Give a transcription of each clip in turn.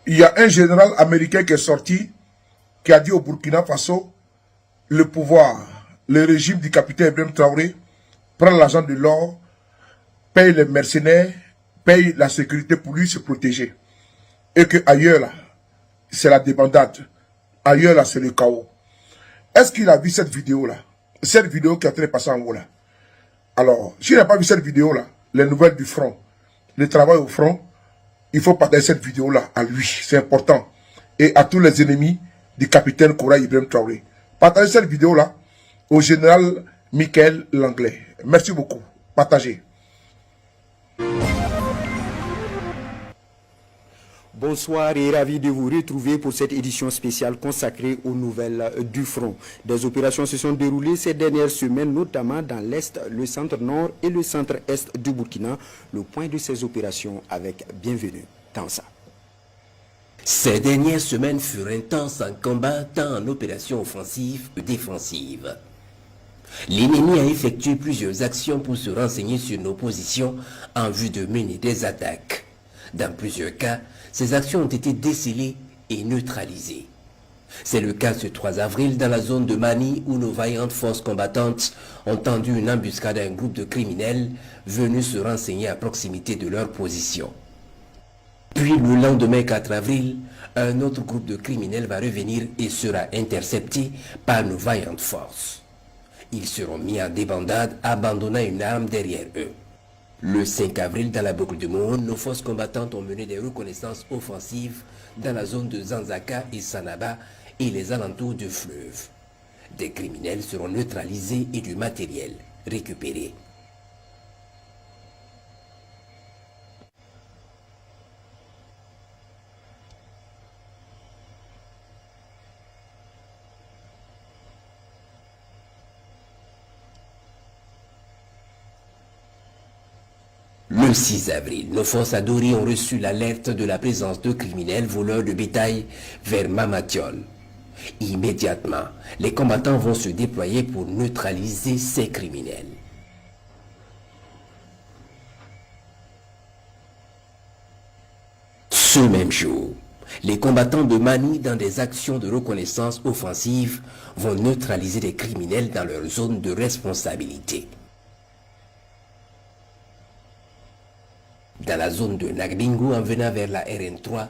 Il y a un général américain qui est sorti, qui a dit au Burkina Faso, le pouvoir, le régime du capitaine Ibrahim Traoré, prend l'argent de l'or, paye les mercenaires, paye la sécurité pour lui se protéger. Et que ailleurs là, c'est la débandade. Ailleurs là, c'est le chaos. Est-ce qu'il a vu cette vidéo là? Cette vidéo qui est en train de passer en haut là. Alors, s'il n'a pas vu cette vidéo là, les nouvelles du front, le travail au front, il faut partager cette vidéo là à lui. C'est important. Et à tous les ennemis du capitaine Kora Ibrahim Traoré. Partagez cette vidéo là au général Michael Langlais. Merci beaucoup. Partagez. Bonsoir et ravi de vous retrouver pour cette édition spéciale consacrée aux nouvelles du front. Des opérations se sont déroulées ces dernières semaines, notamment dans l'Est, le centre-nord et le centre-est du Burkina. Le point de ces opérations avec Bienvenue Tansa. Ces dernières semaines furent intenses en combat, tant en opérations offensives que défensives. L'ennemi a effectué plusieurs actions pour se renseigner sur nos positions en vue de mener des attaques. Dans plusieurs cas, ces actions ont été décelées et neutralisées. C'est le cas ce 3 avril dans la zone de Mani où nos vaillantes forces combattantes ont tendu une embuscade à un groupe de criminels venus se renseigner à proximité de leur position. Puis le lendemain 4 avril, un autre groupe de criminels va revenir et sera intercepté par nos vaillantes forces. Ils seront mis en débandade, abandonnant une arme derrière eux. Le 5 avril, dans la boucle de Mohon, nos forces combattantes ont mené des reconnaissances offensives dans la zone de Zanzaka et Sanaba et les alentours du fleuve. Des criminels seront neutralisés et du matériel récupéré. Le 6 avril, nos forces adorées ont reçu l'alerte de la présence de criminels voleurs de bétail vers Mamatiol. Immédiatement, les combattants vont se déployer pour neutraliser ces criminels. Ce même jour, les combattants de Mani, dans des actions de reconnaissance offensive, vont neutraliser les criminels dans leur zone de responsabilité. Dans la zone de Nagbingu, en venant vers la RN3,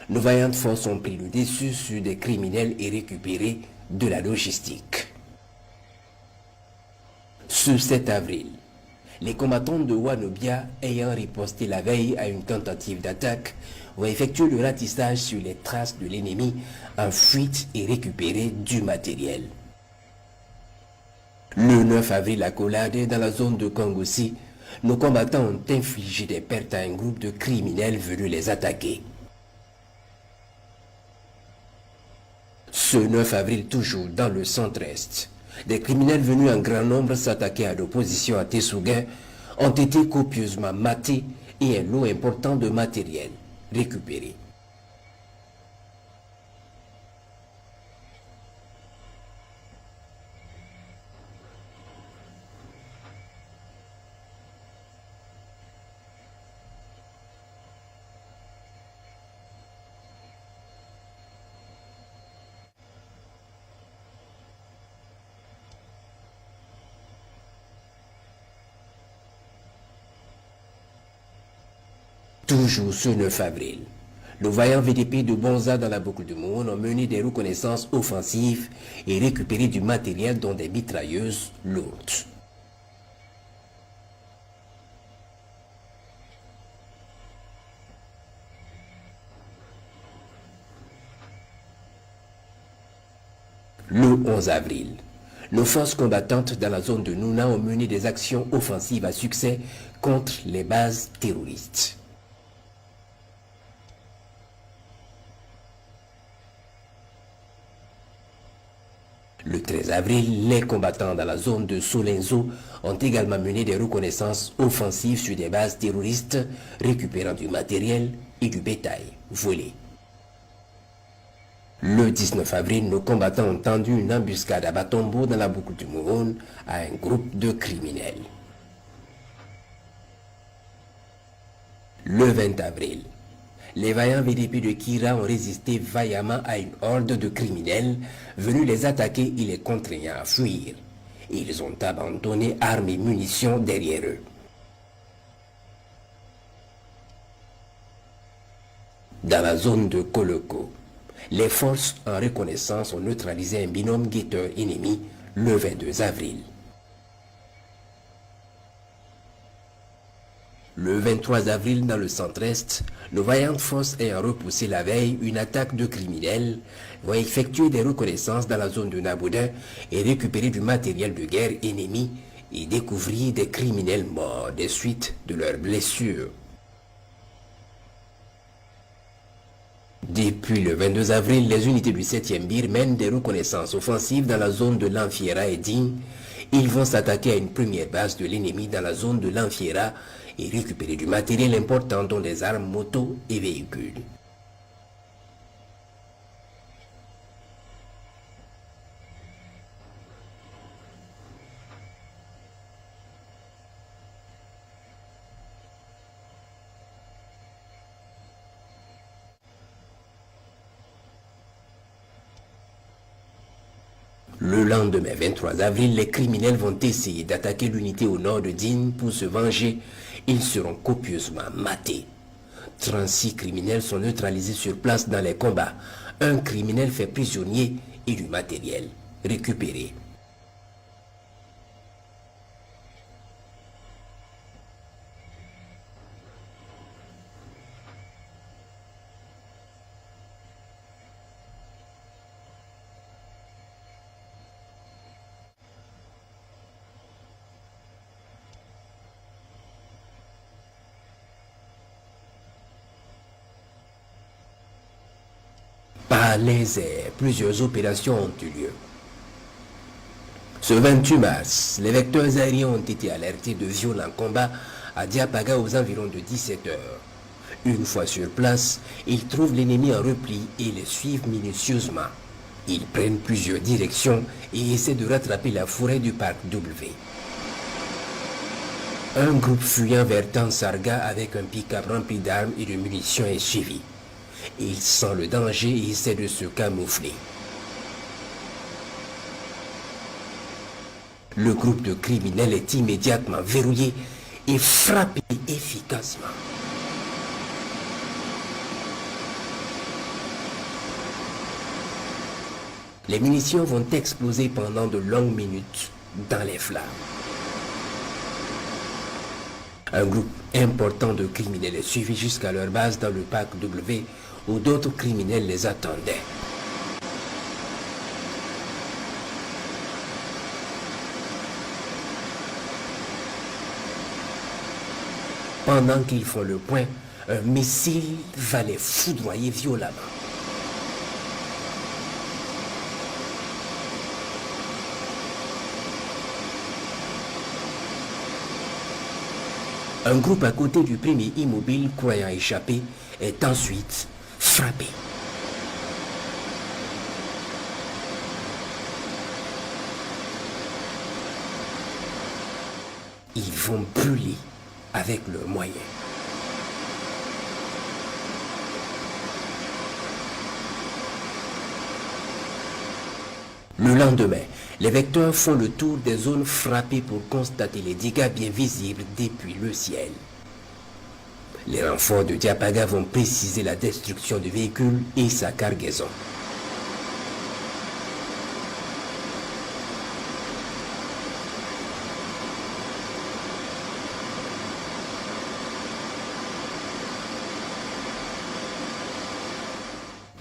nos vaillantes forces ont pris le dessus sur des criminels et récupéré de la logistique. Ce 7 avril, les combattants de Wanobia, ayant riposté la veille à une tentative d'attaque, ont effectué le ratissage sur les traces de l'ennemi en fuite et récupéré du matériel. Le 9 avril à Kolade, dans la zone de Kongossi, nos combattants ont infligé des pertes à un groupe de criminels venus les attaquer. Ce 9 avril, toujours dans le centre-est, des criminels venus en grand nombre s'attaquer à l'opposition à Tessouguin ont été copieusement matés et un lot important de matériel récupéré. Toujours ce 9 avril, le vaillant VDP de Bonza dans la boucle de Mohon ont mené des reconnaissances offensives et récupéré du matériel dont des mitrailleuses lourdes. Le 11 avril, nos forces combattantes dans la zone de Nouna ont mené des actions offensives à succès contre les bases terroristes. Le 13 avril, les combattants dans la zone de Solenzo ont également mené des reconnaissances offensives sur des bases terroristes, récupérant du matériel et du bétail volé. Le 19 avril, nos combattants ont tendu une embuscade à Batombo dans la boucle du Mohon à un groupe de criminels. Le 20 avril, Les vaillants VDP de Kira ont résisté vaillamment à une horde de criminels venus les attaquer et les contraignant à fuir. Ils ont abandonné armes et munitions derrière eux. Dans la zone de Koloko, les forces en reconnaissance ont neutralisé un binôme guetteur ennemi le 22 avril. Le 23 avril, dans le centre-est, nos vaillantes forces ayant repoussé la veille une attaque de criminels vont effectuer des reconnaissances dans la zone de Naboudin et récupérer du matériel de guerre ennemi et découvrir des criminels morts des suites de leurs blessures. Depuis le 22 avril, les unités du 7e BIR mènent des reconnaissances offensives dans la zone de l'Anfiera et Digne. Ils vont s'attaquer à une première base de l'ennemi dans la zone de l'Anfiera et récupérer du matériel important dont des armes, motos et véhicules. Le lendemain 23 avril, les criminels vont essayer d'attaquer l'unité au nord de Digne pour se venger. Ils seront copieusement matés. 36 criminels sont neutralisés sur place dans les combats. Un criminel fait prisonnier et du matériel récupéré. Par les airs, plusieurs opérations ont eu lieu. Ce 28 mars, les vecteurs aériens ont été alertés de violents combats à Diapaga aux environs de 17 heures. Une fois sur place, ils trouvent l'ennemi en repli et les suivent minutieusement. Ils prennent plusieurs directions et essaient de rattraper la forêt du parc W. Un groupe fuyant vers Tansarga avec un pick-up rempli d'armes et de munitions est suivi. Il sent le danger et essaie de se camoufler. Le groupe de criminels est immédiatement verrouillé et frappé efficacement. Les munitions vont exploser pendant de longues minutes dans les flammes. Un groupe important de criminels est suivi jusqu'à leur base dans le parc W où d'autres criminels les attendaient. Pendant qu'ils font le point, un missile va les foudroyer violemment. Un groupe à côté du premier immobile, croyant échapper, est ensuite frappé. Ils vont brûler avec leurs moyens. Le lendemain, les vecteurs font le tour des zones frappées pour constater les dégâts bien visibles depuis le ciel. Les renforts de Diapaga vont préciser la destruction du véhicule et sa cargaison.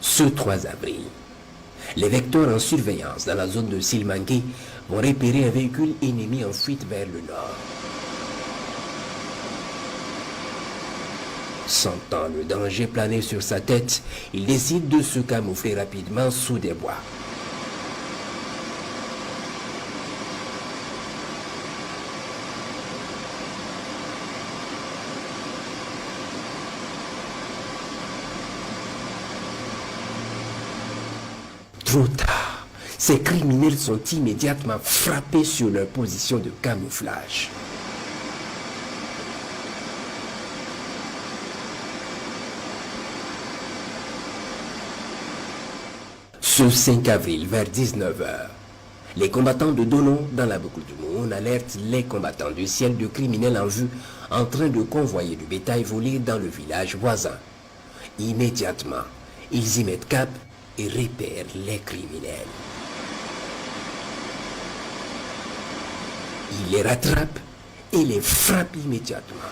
Ce 3 avril, les vecteurs en surveillance dans la zone de Silmangué vont repérer un véhicule ennemi en fuite vers le nord. Sentant le danger planer sur sa tête, il décide de se camoufler rapidement sous des bois. Trop tard, ces criminels sont immédiatement frappés sur leur position de camouflage. Ce 5 avril, vers 19 h, les combattants de Donon, dans la boucle du Moun, alertent les combattants du ciel de criminels en vue en train de convoyer du bétail volé dans le village voisin. Immédiatement, ils y mettent cap et repèrent les criminels. Ils les rattrapent et les frappent immédiatement.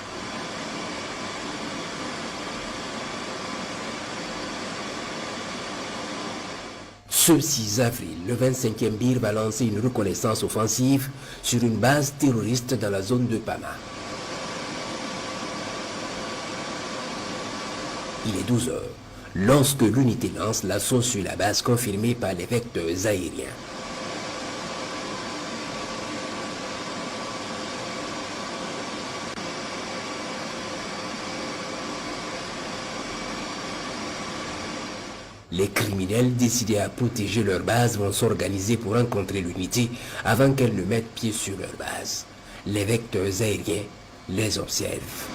Ce 6 avril, le 25e BIR va lancer une reconnaissance offensive sur une base terroriste dans la zone de Pama. Il est 12 h lorsque l'unité lance l'assaut sur la base confirmée par les vecteurs aériens. Les criminels décidés à protéger leur base vont s'organiser pour rencontrer l'unité avant qu'elle ne mette pied sur leur base. Les vecteurs aériens les observent.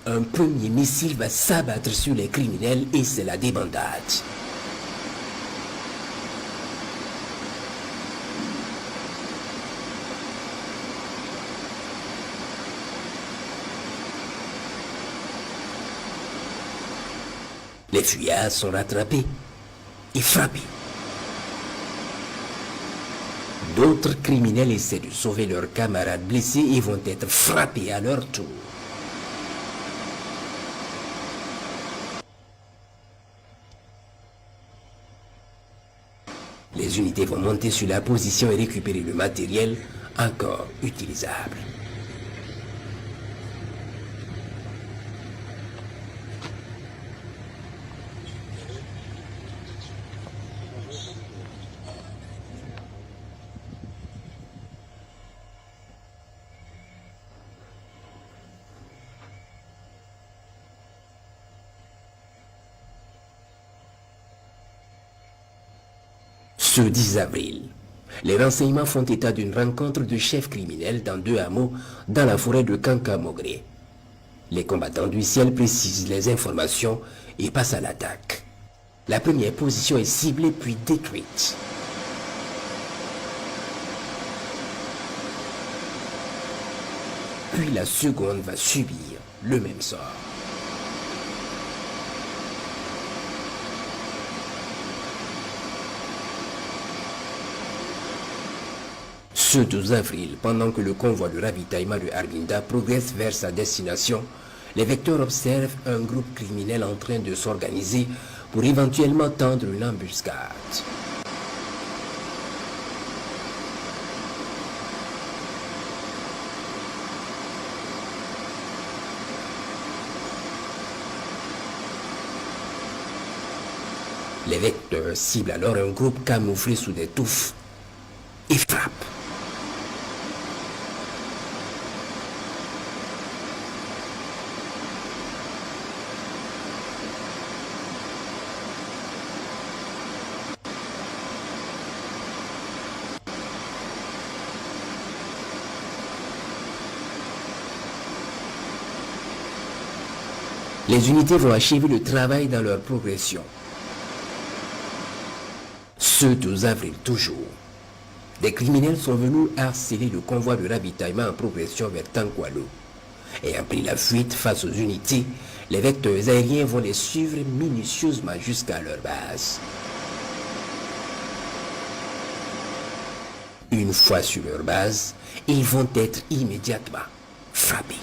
Un premier missile va s'abattre sur les criminels et c'est la débandade. Les fuyards sont rattrapés et frappés. D'autres criminels essaient de sauver leurs camarades blessés et vont être frappés à leur tour. Les unités vont monter sur la position et récupérer le matériel encore utilisable. Ce 10 avril, les renseignements font état d'une rencontre de chefs criminels dans 2 hameaux dans la forêt de Kankamogré. Les combattants du ciel précisent les informations et passent à l'attaque. La première position est ciblée puis détruite. Puis la seconde va subir le même sort. Ce 12 avril, pendant que le convoi de ravitaillement de Arbinda progresse vers sa destination, les vecteurs observent un groupe criminel en train de s'organiser pour éventuellement tendre une embuscade. Les vecteurs ciblent alors un groupe camouflé sous des touffes et frappent. Les unités vont achever le travail dans leur progression. Ce 12 avril toujours, des criminels sont venus harceler le convoi de ravitaillement en progression vers Tankwalo. Ayant pris la fuite face aux unités, les vecteurs aériens vont les suivre minutieusement jusqu'à leur base. Une fois sur leur base, ils vont être immédiatement frappés.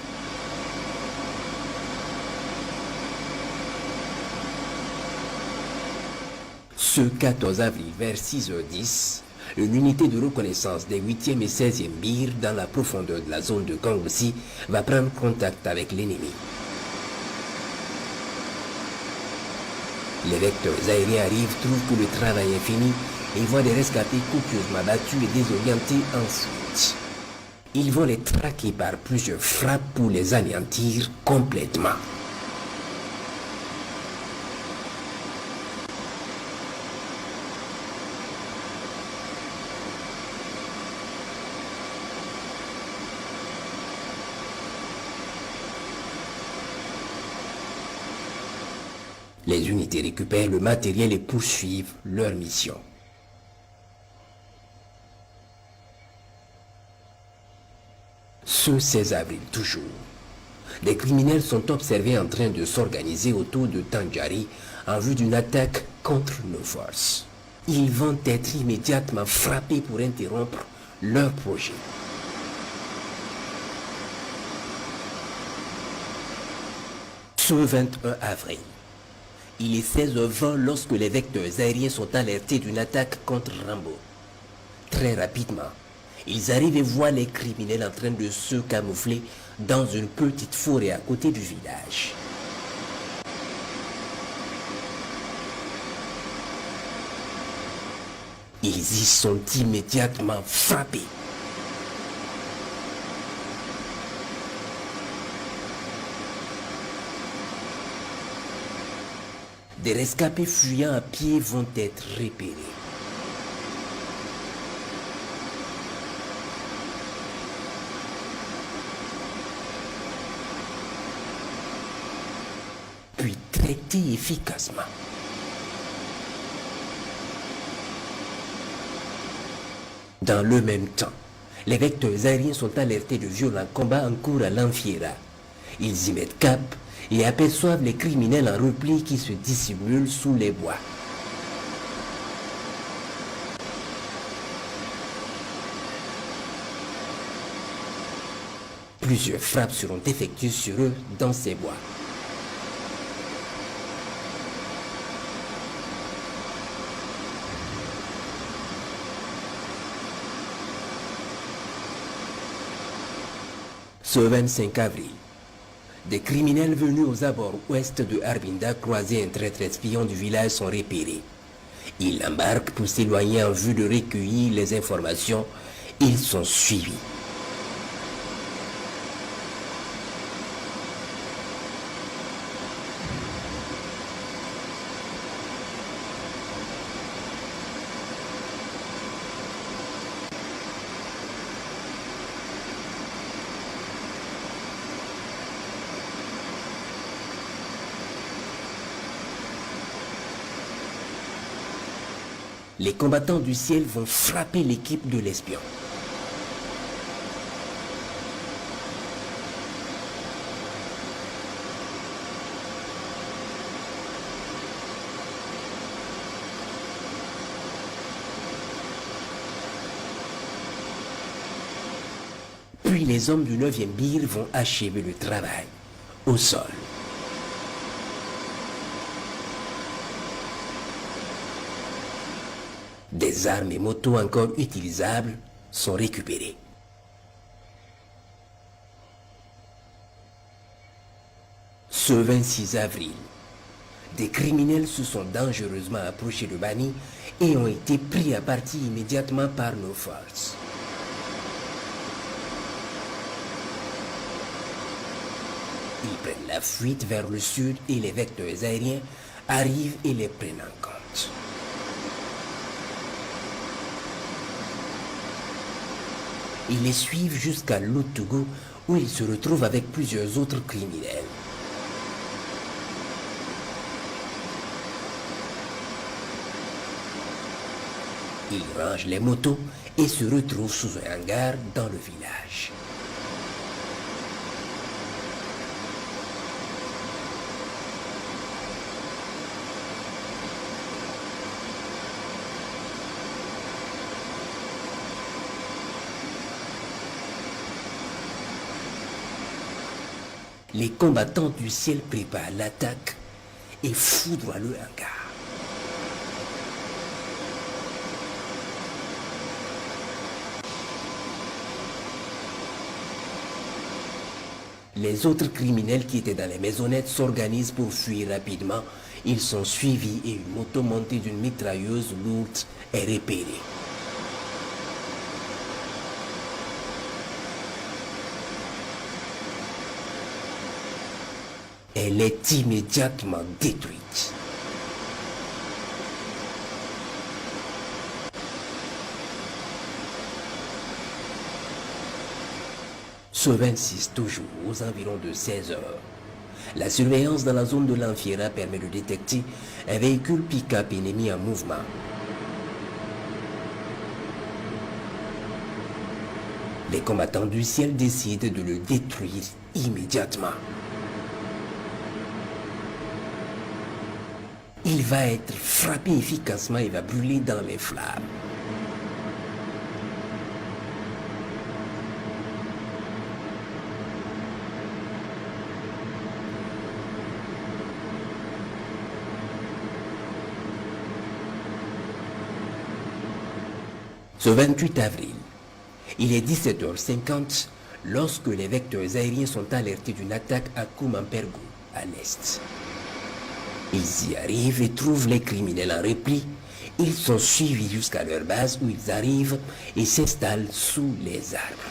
Ce 14 avril, vers 6 h 10, une unité de reconnaissance des 8e et 16e BIR dans la profondeur de la zone de Kangoussi va prendre contact avec l'ennemi. Les vecteurs aériens arrivent, trouvent que le travail est fini et voient des rescapés copieusement battus et désorientés en fuite. Ils vont les traquer par plusieurs frappes pour les anéantir complètement. Les unités récupèrent le matériel et poursuivent leur mission. Ce 16 avril toujours, des criminels sont observés en train de s'organiser autour de Tandjari en vue d'une attaque contre nos forces. Ils vont être immédiatement frappés pour interrompre leur projet. Ce 21 avril, il est 16h20 lorsque les vecteurs aériens sont alertés d'une attaque contre Rambo. Très rapidement, ils arrivent et voient les criminels en train de se camoufler dans une petite forêt à côté du village. Ils y sont immédiatement frappés. Des rescapés fuyant à pied vont être repérés. Puis traités efficacement. Dans le même temps, les vecteurs aériens sont alertés de violents combats en cours à l'Anfiera. Ils y mettent cap et aperçoivent les criminels en repli qui se dissimulent sous les bois. Plusieurs frappes seront effectuées sur eux dans ces bois. Ce 25 avril, des criminels venus aux abords ouest de Arbinda croisés un traître espion du village sont repérés. Ils embarquent pour s'éloigner en vue de recueillir les informations. Ils sont suivis. Les combattants du ciel vont frapper l'équipe de l'espion. Puis les hommes du 9e BIR vont achever le travail au sol. Des armes et motos encore utilisables sont récupérées. Ce 26 avril, des criminels se sont dangereusement approchés de Bani et ont été pris à partie immédiatement par nos forces. Ils prennent la fuite vers le sud et les vecteurs aériens arrivent et les prennent en compte. Ils les suivent jusqu'à Loutougou où ils se retrouvent avec plusieurs autres criminels. Ils rangent les motos et se retrouvent sous un hangar dans le village. Les combattants du ciel préparent l'attaque et foudroient le hangar. Les autres criminels qui étaient dans les maisonnettes s'organisent pour fuir rapidement. Ils sont suivis et une moto montée d'une mitrailleuse lourde est repérée. Elle est immédiatement détruite. Ce 26 toujours, aux environs de 16 heures, La surveillance dans la zone de l'Anfiera permet de détecter un véhicule pick-up ennemi en mouvement. Les combattants du ciel décident de le détruire immédiatement. Il va être frappé efficacement et va brûler dans les flammes. Ce 28 avril, il est 17h50 lorsque les vecteurs aériens sont alertés d'une attaque à Kumampergu, à l'est. Ils y arrivent et trouvent les criminels en repli. Ils sont suivis jusqu'à leur base où ils arrivent et s'installent sous les arbres.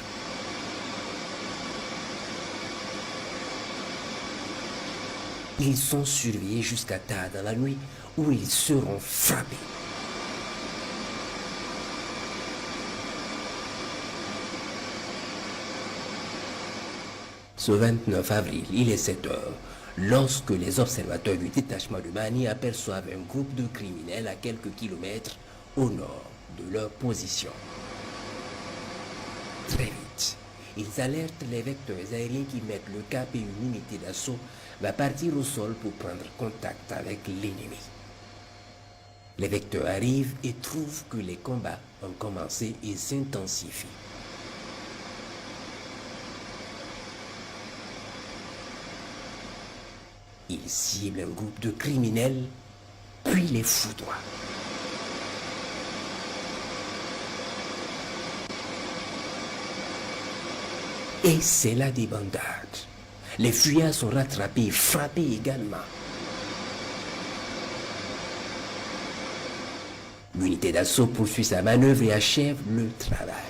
Ils sont surveillés jusqu'à tard dans la nuit où ils seront frappés. Ce 29 avril, il est 7 heures, lorsque les observateurs du détachement de Bani aperçoivent un groupe de criminels à quelques kilomètres au nord de leur position. Très vite, ils alertent les vecteurs aériens qui mettent le cap et une unité d'assaut va partir au sol pour prendre contact avec l'ennemi. Les vecteurs arrivent et trouvent que les combats ont commencé et s'intensifient. Ils ciblent un groupe de criminels, puis les foudroient. Et c'est la débandade. Les fuyards sont rattrapés et frappés également. L'unité d'assaut poursuit sa manœuvre et achève le travail.